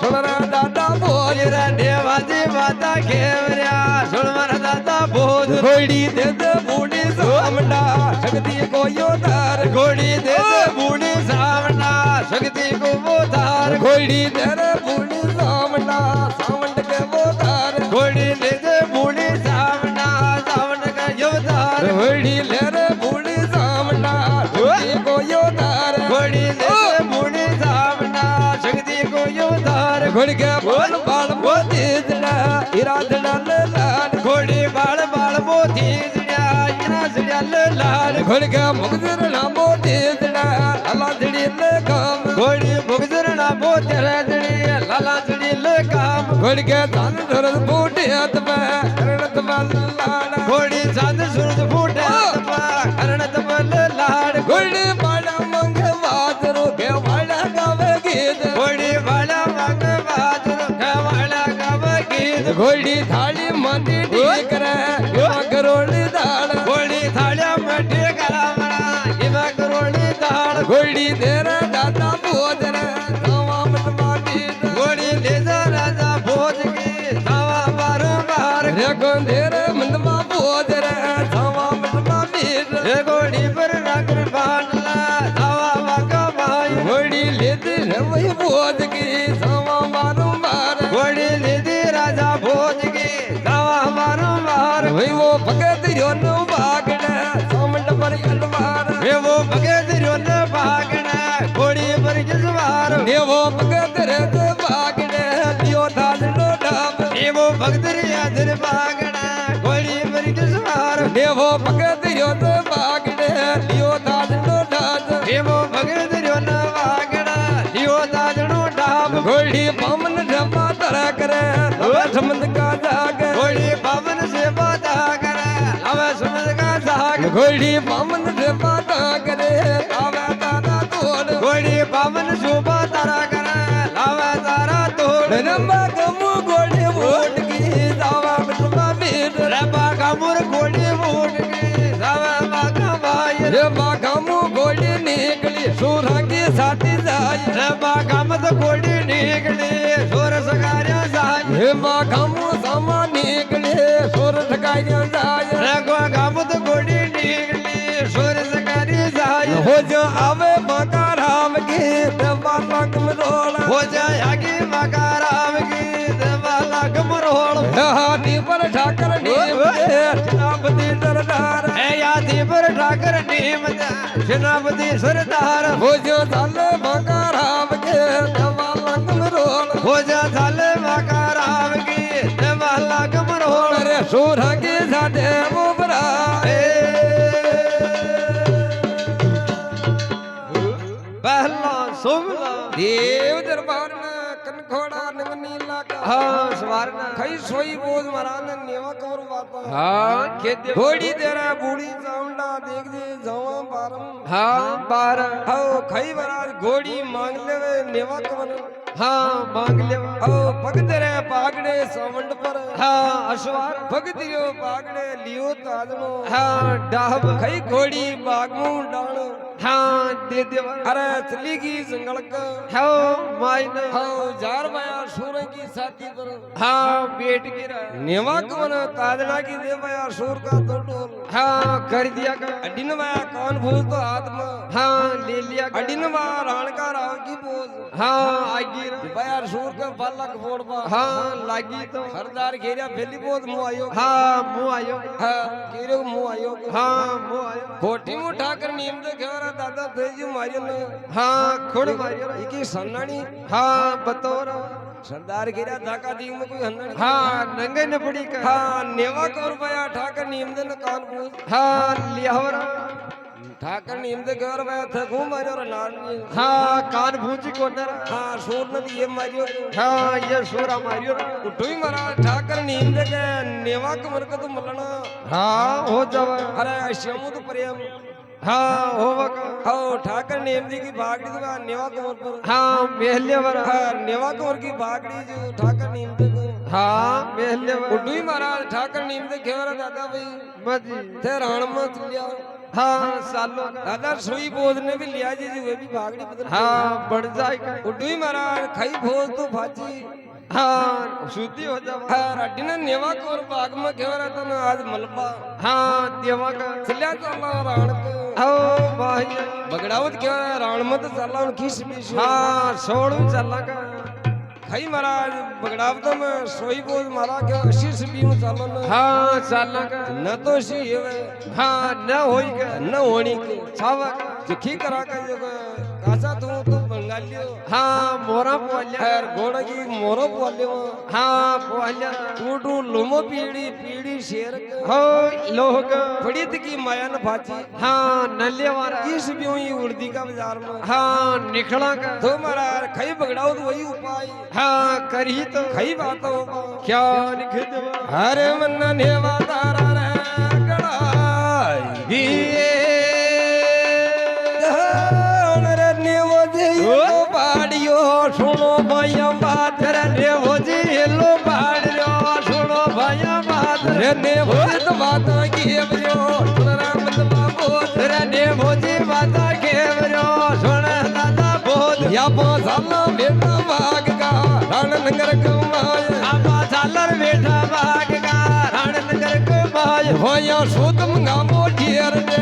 सुनरा दादा बोल रे देवाजी माता खेवरिया सुन मारा दादा बोध घोड़ी दे दे बूढ़ी सामना शक्ति को यो तार घोड़ी दे दे बूढ़ी सामना शक्ति को वो धार घोड़ी दे रे बूढ़ी सामना सावंड के वो तार घोड़ी ले दे बूढ़ी सामना सावन का यो धार घोड़ी ले रे बूढ़ी सामना शक्ति को यो तार घोड़ी ले दे बूढ़ी सामना शक्ति को यो धार घोड़ी के बाल बाल मोती जड़ा इरादड़ा लाल घोड़ी बाल बाल मोती जड़ा इरादड़ा लाल घोड़ी के मुगदर ना मोती जड़ा लाला जड़ी ले काम घोड़ी मुगदर ना मोती जड़ी लाला जड़ी ले काम घोड़ी के धान धरत बूटे हाथ में करणत लाड़ घोड़ी चांद सूरज फूटे करणत लाड़ घोड़ी बाड़ा मंग बाजरो के वाड़ा गावे गीत घोड़ी बाड़ा मंग बाजरो के वाड़ा गावे गीत घोड़ी थाली मंदी ठीक रे करोड़ी दाड़ घोड़ी थालिया मटी करा मरा इमा करोड़ी दाड़ घोड़ी तेरा दादा बोध रे सावा मत माटी घोड़ी ले जा राजा भोज की सावा बारो बार रे गोंधेर मंदमा बोध रे सावा मत माटी रे घोड़ी पर रागर बांधला सावा वाका भाई घोड़ी ले दे रे वही बोध की सावा मारो मार घोड़ी ले दे राजा भोज की सावा मारो मार वही वो भगत योनो बागड़े सामंड पर अलवार वे वो भगत रोन भागना घोड़ी पर जसवार ने वो भगत रे तो बागड़े लियो दाद लो डाब वे वो भगत यादर भागना घोड़ी पर जसवार ने वो भगत योनो बागड़े लियो दाद लो डाब वे वो भगत रोन भागना लियो दादनो डाब घोड़ी पामन ढमा तरा करे लवा समंद का जाग घोड़ी पावन से बाता करे लवा सुमद का साग घोड़ी पामन ढमा तरा करे लावा तारा तोड़ घोड़ी पावन शोभा तारा करे लावा तारा तोड़ रंबा गमु घोड़ी वोट की दावा बिटवा बीट रबा कामुर घोड़ी वोट की सावा माका भाई रे बागामू घोड़ी निकली सूरा की साथी जाय रे बागामत घोड़ी निकली सोर सगारिया जाय रे बागामू सामा निकली सूर ठगाइया जाय रे बागामत घोड़ी निकली सोर सगारी जाय हो जो आवे बाका राम की देवा लगम रोल हो जाए आगे माका राम की देवाला गमरोल हाथी पर ठाकर नीम सेनापति सरदार है यादी पर ठाकर नीम सेनापति सरदार हो जो साले बाका राम के देवा लगम रोल हो जा साले माका राम की देवाला गमरोल रे सूरा की साथे मुबरा पहला सुमला देव दरबार में कनखोड़ा निमनीला का हाँ सवारना खई सोई बोझ महाराज ने नेवा कौर बाता हाँ खेत घोड़ी तेरा बूढ़ी चामुंडा देख दे जवा बारम हाँ बार हाओ खई महाराज घोड़ी मांग लेवे नेवा कवर हाँ मांग ले हाओ भगत रे पागड़े सावंड पर हाँ अश्वार भगत यो पागड़े लियो ताजनो हाँ डाब खई घोड़ी बागमू डाण हाँ दे देवा अरे चली की जंगल का हाँ मायना हाओ जार माया सूर की साथी पर हाँ बेट गिरा नेवा कवन ताजना की दे माया सूर का तो टोल हाँ कर दिया का अडिन माया कौन भूल तो आत्मा हाँ ले लिया का अडिन माया राण का राव की बोझ हाँ आगी बयार सूर का बालक फोड़बा हाँ लागी तो हरदार घेरिया फैली बोध मुंह आयो हाँ मुँह आयो हाँ घेरे को मुंह आयो हाँ मुँह आयो कोठी में उठाकर नीम दे घेरा दादा भेजी मारियो न हाँ खोड़ मारियो इकी सन्नानी हाँ बतौर सरदार घेरिया धाका दी में कोई हन्नानी हाँ नंगे न पड़ी का हाँ नेवा कौर बया ठाकर नीम दे न कान पूछ हाँ लियावरा ठाकर नीम दे घेर बया थे घूम मारियो रे लाडनी हाँ कान भूजी को नर हाँ सूर न ये मारियो हाँ ये सूरा मारियो उठोई मारा ठाकर नीम दे के नेवा कमर का तो मलना हाँ हो जावा अरे श्यामू तो प्रेम हाँ होवा का हाँ ठाकर नेम जी की भागड़ी तो नेवा कमर पर हाँ मेहले वर हाँ नेवा कमर की भागड़ी जो ठाकर नीम दे को हाँ मेहले वर उठोई मारा ठाकर नीम दे घेरा दादा भाई मजी थे राण में चलिया हाँ सालों का दादा सोई बोध ने भी लिया जी वे भी भागड़ी बदल हाँ बढ़ जाएगा उडुई महाराज खाई भोज तो भाजी हाँ शुद्धि हो जावा हाँ राडी ने नेवा कोर बाग में केवरा तो ना आज मलबा हाँ देवा का चल्या चला राण को ओ भाई बगड़ावत केवरा राण मत चला उन खीस बीस हाँ सोड़ू चला का खाई महाराज बगड़ावत में सोई बोध मारा के 80 से 20 चालो न हाँ चला का न तो सी हेवे हाँ न होई का न होनी के छावा का चिखी करा का जो कासा तू तो बंगालियो हाँ मोरा पोल्या खैर घोड़ा की मोरो पोलियो हाँ पोल्या टूटू लोमो पीड़ी पीड़ी शेर हो लोग बड़ी की माया न भाची हाँ नल्ले वाला इस ब्यों ही उड़दी का बाजार में हाँ निकला का तो महाराज खाई बगड़ाओ तो वही उपाय हाँ करी तो खाई बात हो क्या निखिद हरे मन नेवा तारा रे गड़ाई रे नेवो जी लो बाड़ियो सुनो भैया बात रे नेवो जी लो बाड़ियो सुनो भैया बात रे नेवो तो बात की बजो राम बाबू रे नेवो जी बात के बजो सुन दादा बोल या साला बेटा भाग का रण नगर कमाए आपा सालर बेटा भाग का रण नगर कमाए भैया सुध मंगामो ढेर दे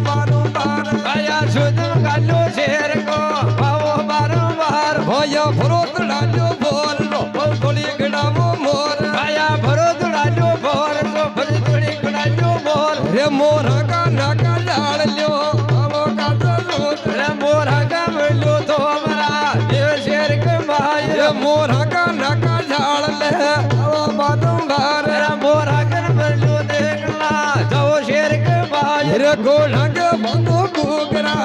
बारो बार भैया सुध गालो शेर को पाओ बारो बार भैया भरोत डालो बोल लो थोड़ी गड़ामो मोर भैया भरोत डालो बोल को भर थोड़ी गड़ालो बोल रे मोरा का नाका डाल लो हमो का जरूर रे मोरा का मिलो तो हमारा देव शेर कमाए रे मोरा का नाका डाल ले ओ बादम बार रे मोरा कर मिलो देखला जाओ शेर कमाए रे गोला के बंदो गोगरा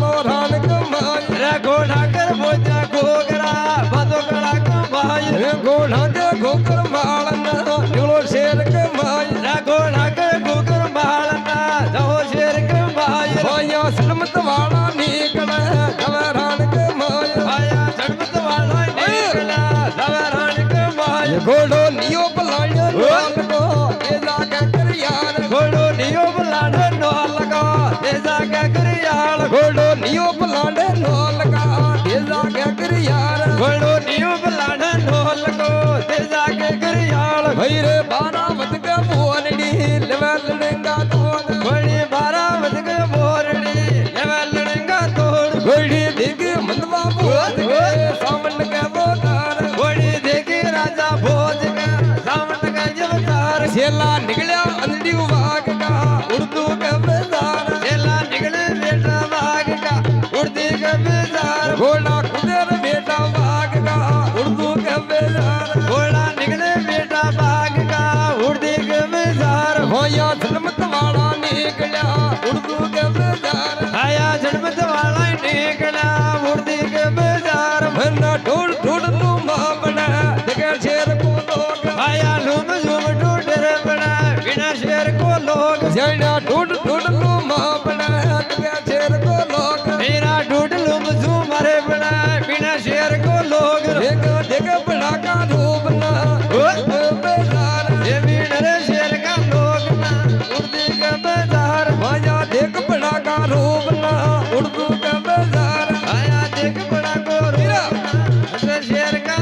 मोरान कमाए रे घोड़ा कर बोझा घोगरा बदो गड़ा कमाए रे गोला के गोकर मालना निलो शेर कमाए रे घोड़ा कर घोगर मालना जाओ शेर कमाए भैया सलमत वाला निकले गवरान कमाए भैया जन्मत वाला निकला सवरान कमाए घोड़ो नियो पलायो लाल को ये जाके कर यार घोड़ो नियो बलाडो नो लगा दे जाके कर यार घोड़ो नियो पलाडे लाल का ये जाके कर यार घोड़ो नियो बलाडो नो लगो दे जाके कर यार भाई रे बारामत के मोरनी लेवल लड़ेगा तोड़ घोड़ी बारामत के मोरनी लेवल लड़ेगा तोड़ घोड़ी देगी मंदवा बोध के सामन के बोदार घोड़ी देखी राजा भोज के सामने का जवतार सेला निकलिया अंधी वाग का उर्दू के बेदार चेला निकले बेटा भाग का उड़ती के बेजार घोड़ा खुदेर बेटा वाग का उर्दू के बेदार घोड़ा निकले बेटा भाग का उड़ती के बेजार भैया सलमत वाला निकलिया उर्दू के बेदार आया जन्मत वाला निकला उड़ती के बेजार भन्ना ढूंढ ढूंढ तुम अपना देखे शेर को लोग आया लूम झूम ढूंढ रे बड़ा बिना शेर को लोग जैना ढूंढ ढूंढ तुम अपना देखे शेर को लोग मेरा ढूंढ लूम झूम रे बड़ा बिना शेर को लोग देख देख बड़ा का रूप ना बेदार ये बिना रे शेर का लोग ना उड़ती के बेजार भैया देख बड़ा का रूप ना उर्दू के बेदार आया देख बड़ा को रे शेर का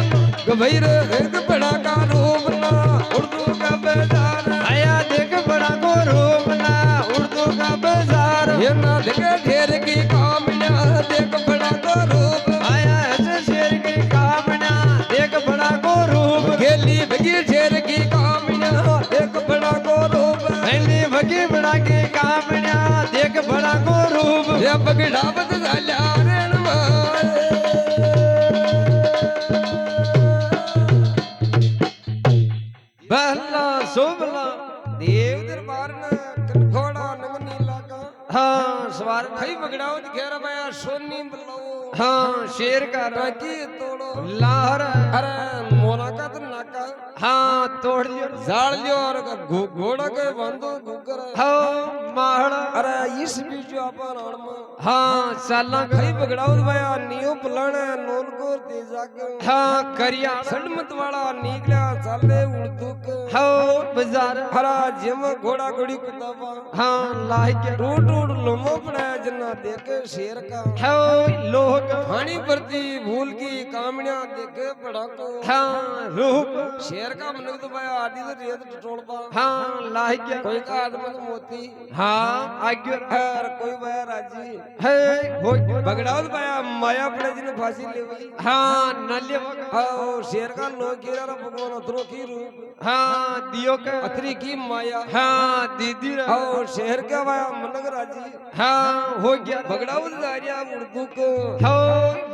गभीर देख बड़ा का रूप ना उर्दू का बेदार आया देख बड़ा को रूप ना उर्दू का बाजार ये ना देखे ढेर की कामना देख बड़ा का रूप आया ऐसे शेर की कामना देख बड़ा को रूप गेली भगी शेर की कामना देख बड़ा को रूप पहली भगी बड़ा की कामना देख बड़ा को रूप ये बगड़ा बदला रण बहला सोबला देव दरबार न कनखोड़ा नगनी लागा हाँ सवार खई बगड़ाओ दिखेरा भया सोनी बल्लो हाँ शेर का रागी तोड़ो लाहौर अरे मोना का तो नाका हाँ तोड़ लियो जाड़ लियो और घोड़ा के बांधो गुगर हाँ माहड़ा अरे इस बीच अपन आड़म हाँ साला खई बगड़ाओ भया नियो पलाने नोन को दे जाके हाँ करिया सड़मत वाला निकला चाले उड़दू के हाँ बाजार हरा जिम घोड़ा घोड़ी कुदाबा हाँ लाइक टूट टूट लोमो पड़ा जना देखे शेर का है लोग हानि प्रति भूल की कामड़िया देखे बड़ा को हाँ रूप शेर का मन तो भाई आदि तो रेत टोड़पा हाँ लाइक कोई का आदमी तो मोती हाँ आज्ञा हर कोई भाई राजी है हो बगड़ावत भाई माया पड़े जिन्हें फांसी ले गई हाँ नल्ले हाँ शेर का नो कीरा भगवान अतरो की रूप हाँ दियो का अतरी की माया हाँ दीदी और शहर का भाई मनग राजी हाँ हो गया बगड़ावत दारिया उर्दू को हो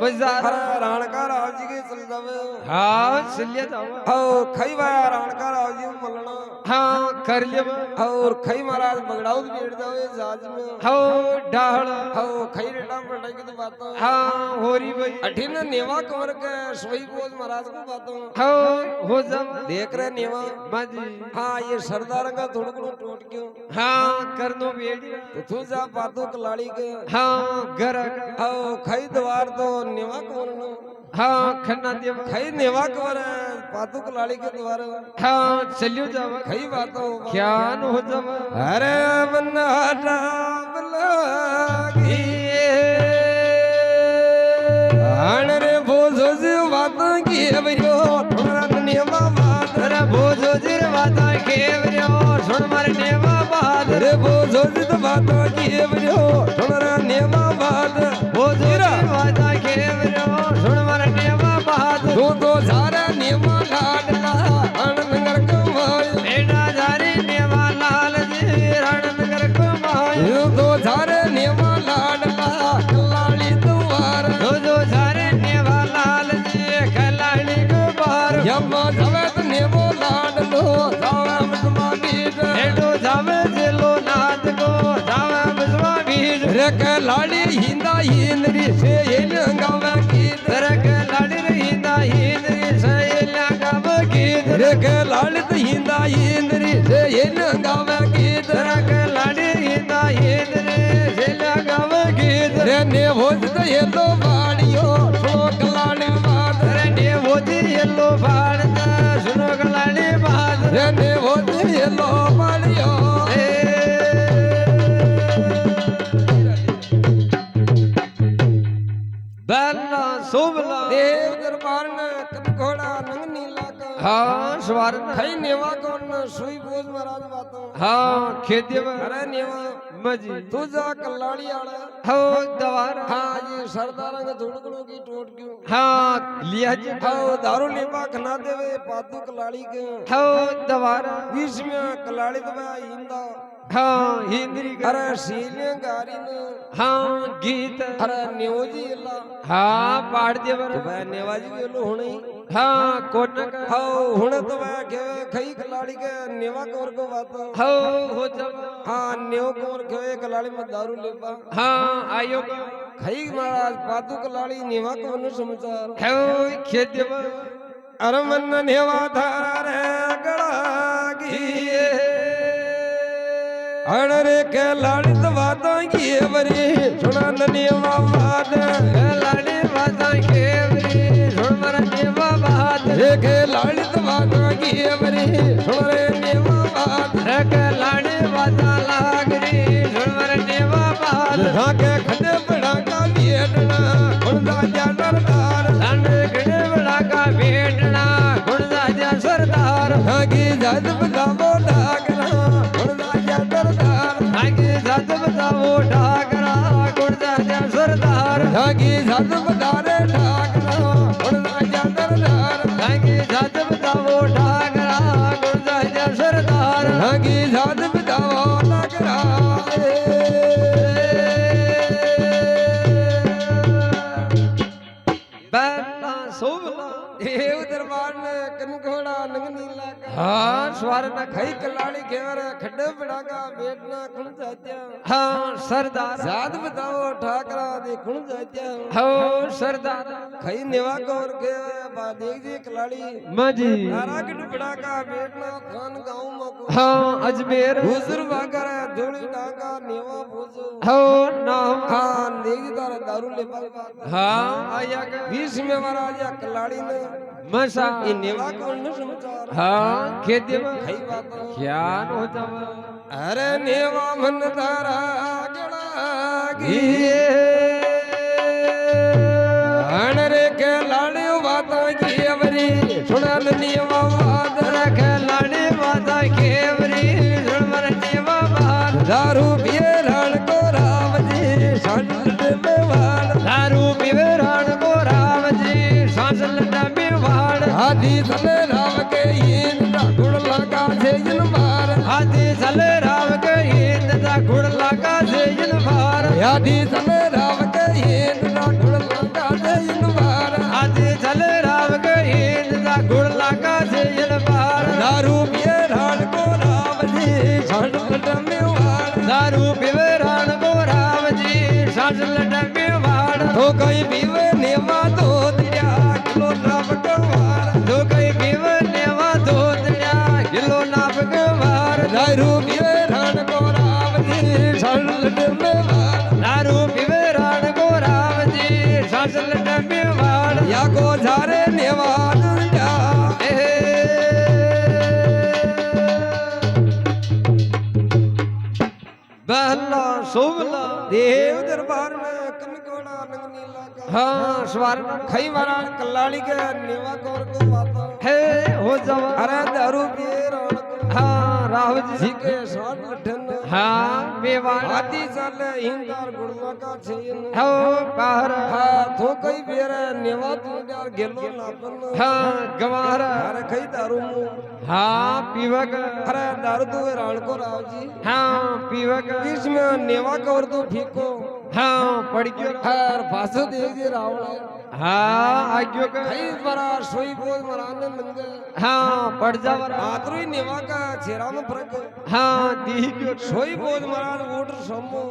बाजार हरा राणका राव जी के चल जावे हाँ चलिए जाओ और खई भाई राणका राव जी मलना हाँ कर लिया और खई महाराज बगड़ावत बैठ जावे जहाज में हो डाहड़ और खई रेटा पलटा की तो बात हाँ हो रही भाई अठीन नेवा कंवर के सोई बोझ महाराज को बातों हो जाओ देख रहे नेवा बाजी हाँ ये सरदार का थोड़ा को टूट क्यों हाँ करनो बेड़ी तो तू जा बातों कलाड़ी के हाँ घर आओ खई द्वार तो नेवा कंवर नो हाँ खन्ना दिया खई नेवा कंवर पातू कलाड़ी के द्वार हाँ चलियो जाओ खई बातों क्या न हो जाओ अरे बनाटा बलागी आन रे बोझो जी बातों की बरियो थोड़ा नेवा बात अरे बोझो जिर बाता केवरियो सुन मार नेवा बात रे बोझो जी तो बातों की बरियो थोड़ा नेवा बात बोझो जिर बाता केवरियो सुन मार नेवा बात दो सारा नेवा लाडला आनंद कर कमाए बेटा जारी नेवा लाल जी आनंद कर कमाए दो सारे नेवा लाडला कलाड़ी द्वार दो सारे नेवा लाल जी कलाड़ी को बार यम्मा जवत नेवो लाडलो जावम तुमा बीज बेटो जावे जेलो नाथ को जावे बिजवा बीज रे कलाड़ी हिंदा हिंदरी से लंगावा की रक लाड़ी रहींदा हिंदरी से लगाव गीत रे कलाड़ी हिंदा हिंदरी से लंगावा की रक लाड़ी रहींदा हिंदरी से लगाव गीत रे नेवो ये लो बाड़ियो सो कलाड़ी बात रने मोदी येलो भारत सुनो कलाड़ी बात रे नेवो ये लो बाड़ियो बेला सोबला देव दरबार ने कटघोड़ा नंग नीला का हाँ सवार खई नेवा कौन सुई बोझ महाराज बातों हाँ खेती अरे नेवा मजी तू जा कलाड़ी आड़ा हो दवार हाँ जी सरदार के धुड़कड़ों की टोट क्यों हाँ लिया जी हाँ दारू लेपा खना देवे पातू कलाड़ी के हो दवार बीच में कलाड़ी दबा इंदा हाँ हिंदरी अरे सीले गारी ने हाँ गीत अरे नेवजी इल्ला हाँ पाड़ देवर तो भाई नेवाजी के लो होने हाँ कोन का हाँ होने तो भाई के खई कलाड़ी के नेवा कौर को बात हो जब हाँ नेव कौर के कलाड़ी में दारू लेपा हाँ आयो का खई महाराज पातू कलाड़ी नेवा कौर ने समाचार हो खेत देवर अरे मन नेवा धारा रे गड़ागी अरे के लाड़ी तो बातों की बरी सुना नेवा बात लाड़ी बाता केवरी सुन मर नेवा बात के लाड़ी तो बातों की बरी सुन रे नेवा बात रक लाड़ी बाता लागरी सुन मर नेवा बात हाँ के खड़े बड़ा का बेटना खुदा जानदार लंड गड़े बड़ा का बेटना गुणदा जा सरदार हाँ की जात बतावो डाकना खुदा जानदार आगे जात बताओ ढाकरा गुणदा जा सरदार हाँ की जात बतारे डाकना खुदा जानदार आगे जात बताओ ढाकरा गुणदा जा सरदार हाँ की जात बतावो डाकना बेला सोबला देव दरबार ने कनघोड़ा नंग नीला का हाँ स्वार न खई कलाड़ी घेवर खड्डे बड़ा का बेटना खुण जात्या हाँ सरदार जात बताओ ठाकरा दे खुण जात्या हो सरदार खई नेवा कौर के बा देख जी कलाड़ी मजी नारा के पीपड़ा का बेटना थान गांव में हाँ अजमेर हुजूर वगैरह धूड़ी डाका नेवा भोजो हो नाम हाँ नेगी तारा दारू ले पाई हाँ आया का 20 में महाराज या कलाड़ी ने मसा ये नेवा को न समाचार हाँ खेती में खई बात क्या हो जावा अरे नेवा मन तारा गड़ा रे के लाड़ी बात की अवरी सुना नेवा बात रख लाड़ी माता केवरी झुमर नेवा बात दारू पिए रण को राम जी संत में वाण दारू पीवे राण को राम जी सांस लटा में वाण आदि सले राम के इन गुण लगा से इन मार आदि चले राम के हिंद दा गुड़ लगा से इन भार आदि सले राम के इन गुण लगा से इन मार आदि चले राम के हिंद दा गुड़ लगा से इन भार दारू पिए रण को राम जी संत में वाण दारू पीवे राण को राम जी सांस लटा में वाण तो कहीं पीवे नेवा तो दिया किलो नाम कवार तो कई पीवे नेवा धोतया किलो नाप के वार दारू पीवे रण को राम जी संत में वाण दारू पीवे राण को राम जी सांस लटा में वाण या को झारे नेवा दुनिया बहला सोवला देव दरबार में कनकोड़ा नंगनीला का हाँ स्वर खई महाराज कल्लाड़ी के नेवा कौर को बाता है हो जावा अरे दारू पिए रण को हाँ राहुल जी जी के साथ लठन हाँ मेवाड़ आदि साल हिंदार गुड़वा का छेन हो कहर हाँ तो कई बेर नेवा तुंडार गेलो नापन हाँ गवार अरे खई दारू मु हाँ पीवक अरे दारू तो रण को राव जी हाँ पीवक इसमें नेवा कौर तो फीको हाँ पड़ गयो हर फासो देख जे रावण हाँ आग्यो का खई बरा सोई बोल मराने मंगे हाँ पड़ जावा आतरुई नेवा का छेरा में फरक हाँ दी गयो सोई बोल मरान वोट समो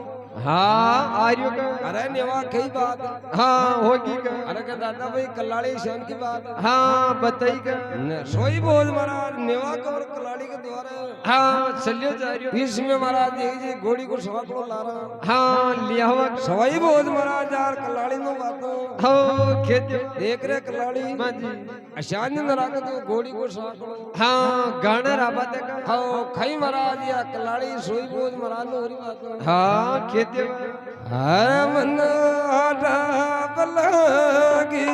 हाँ आर्यो का अरे नेवा कई बात हाँ होगी का अरे के दादा भाई कल्लाड़ी शान की बात हाँ बताई का सोई बोल महाराज नेवा का और कल्लाड़ी के द्वारा हाँ चलियो जा रही हो इसमें महाराज ये जी घोड़ी को सवा को ला रहा हाँ लिया हुआ सवाई बोल महाराज यार कल्लाड़ी में बातों हो खेती देख रे कल्लाड़ी माँ जी अशान न राख तो घोड़ी को सवा को हाँ गाना राबत का हाँ खई महाराज या कल्लाड़ी सोई बोल महाराज ने होरी बातों हाँ खेती हर मन आटा बलागी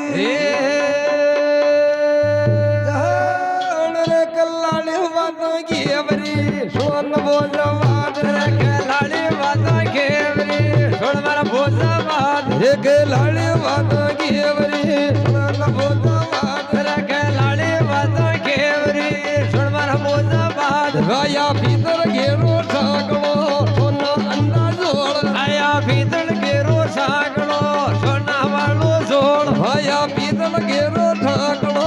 जान रे कल्लाड़ी बातों की अवरी सोन बोल बात रे लाड़ी माता केवरी छोड़ मारा भोजा बात एक लाड़ी बातों की अवरी सोन बोल बात रख लाड़ी माता केवरी छोड़ मारा भोजा बात राया भीतर घेरो सागलो सोना अंडा जोड़ आया भीतर गेरो सागलो सोना वालो जोड़ राया भीतर घेरो ठाकलो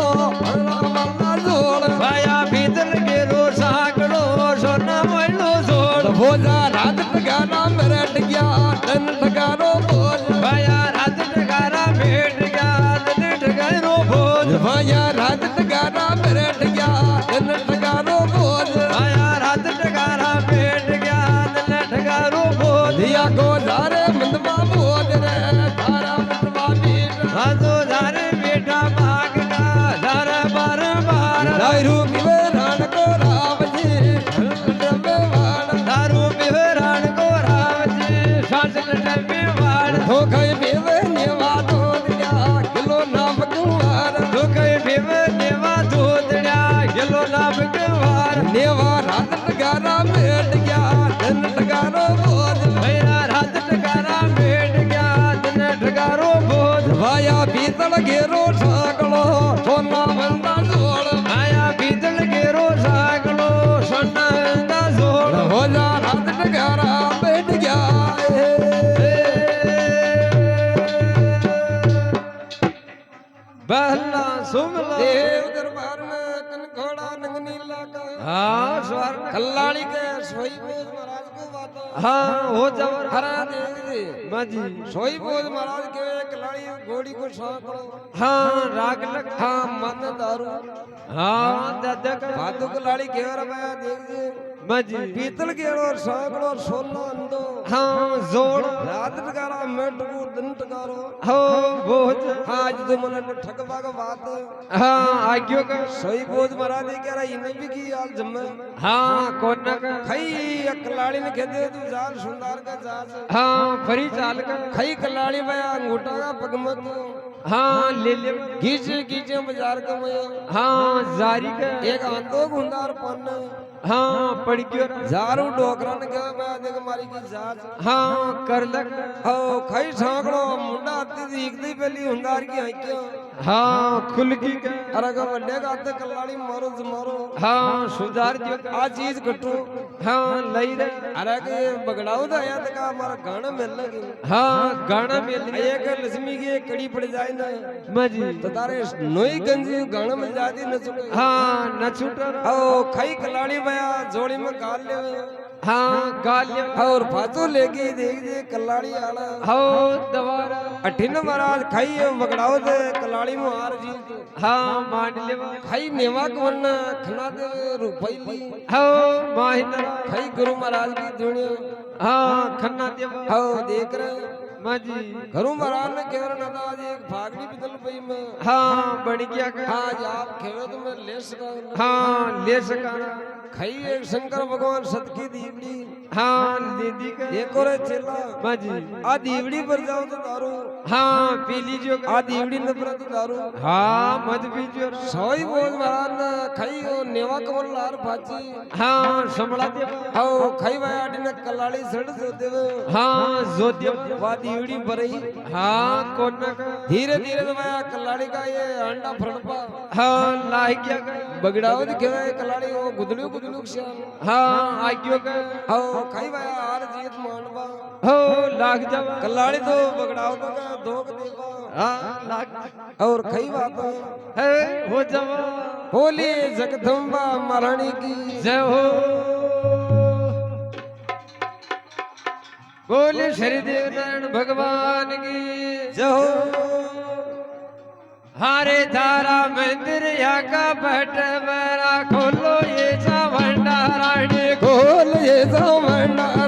अंडा जोड़ आया भीतर गेरो सागलो सोना वालो जोड़ भोजा रात टगाना मेरठ गया तन टगारो भोज आया रात टगारा भेट गया दिन टगारो भोज भैया रात टगाना मेरठ गया तन टगारो भोज आया रात टगारा भेट गया दिन टगारो भोज दिया को धारे मंदमा भोज रे धारा मंदमा बीट हाथो धारे बेटा भागना धारा बार बार दारू पीवे रान को राम जी संत में वाण दारू पीवे राण को राम जी सांस लटे वाण हो गए पीवे नेवा तो दिया किलो नाम कुंवार तो कई पीवे नेवा धोतड़ा गिलो नाम गवार नेवा रात टगाना मेट गया तन टगारो भोज मेरा रात टगारा भेट गया दिन टगारो भोज भाया पीतल घेरो साकलो सोना बंदा जोड़ आया पीतल गेरो सागलो सोना दा जोड़ हो जा रात टगारा बैठ गया बहला सुमला देव दरबार में कनखोड़ा नंगनीला का हाँ स्वर्ण कल्लाड़ी के सोई बोझ महाराज को बात हाँ हो जावर हरा देव जी माँ जी सोई बोझ महाराज के कल्लाड़ी घोड़ी को सांकड़ो हाँ राग लग हाँ मन दारू हाँ दादा का भादुक लाड़ी घेवर पाया देख जे मजी पीतल गेड़ो और सांकड़ो और सोना अंदो हाँ जोड़ रात टकारा मेटको दिन टकारो हो बोझ हाँ आज तो मन ठगवा का बात हाँ आज्ञो का सही बोझ मरा दे कह रहा इन्हें भी की यार जम्मे हाँ कौन ना का खई कलाड़ी ने कहते तू जाल सुंदर का जाल हाँ फरी चाल का खई कलाड़ी भया अंगूठा का पगमत हाँ ले ले गीचे गीचे बाजार का मया हाँ जारी का एक आंदो गुंदार पन्ना हाँ पड़ गयो जारू डोकरा ने कहा मैं देख मारी की जात हाँ कर लग ओ खई सांकड़ो मुंडा आती थी एक दी पहली हुंदार की आंखियों हाँ खुल की का अरे का वड्डे का आते कलाड़ी मारो जमारो हाँ सुधार दियो का आ चीज कटो हाँ लई रे अरे के बगड़ाओ तो आया था का हमारा गाना मिल लगी हाँ गाना मिल एक लक्ष्मी की एक कड़ी पड़ जाए ना मजी तो तारे नोई गंजी गाना मिल जाती न चुके हाँ न छूटो ओ खई कलाड़ी भया जोड़ी में गाल ले हाँ गालिया और फाचो लेके देख दे कलाड़ी आला हो दवारा अठिन महाराज खाई बगड़ाओ दे कलाड़ी में हार जी हाँ मान ले खाई नेवा को वरना खना दे रुपई ली हो माहिना खाई गुरु महाराज की दुनिया हाँ खन्ना देव हो देख रहे मजी गुरु महाराज ने केवल नदा आज एक फागड़ी बिदल पई में हाँ बन गया का आज आप खेवे तो मैं ले सका हाँ ले सका खाई एक शंकर भगवान सतकी दीवड़ी हाँ दीदी का एक और चेला मजी आ दीवड़ी पर जाओ तो दारू हाँ पी लीजिए आ दीवड़ी न पर तो दारू हाँ मत पीजिए सोई बोझ महाराज ने खाई ओ नेवा कमल लार भाजी हाँ संभला देव आओ खाई भाई आड़ी ने कलाड़ी सड़ जो देव हाँ जो देव वा दीवड़ी भरई हाँ कौन ना का धीरे धीरे तो भाई कलाड़ी का ये अंडा फड़पा हाँ लाई क्या का बगड़ाओ दिखे भाई कलाड़ी वो गुदलू गुदलू श्याम हाँ आज्ञो का आओ खाई भाई आर जीत मानवा हो लाग जावा कलाड़ी तो बगड़ाओ तो का धोख देवा हाँ लाग और खाई बात है हो जावा होली जगदम्बा महारानी की जय हो बोले श्री देव नारायण भगवान की जय हो हारे धारा मंदिर या का बट मेरा खोलो ये सा भंडारा खोल ये सा भंडारा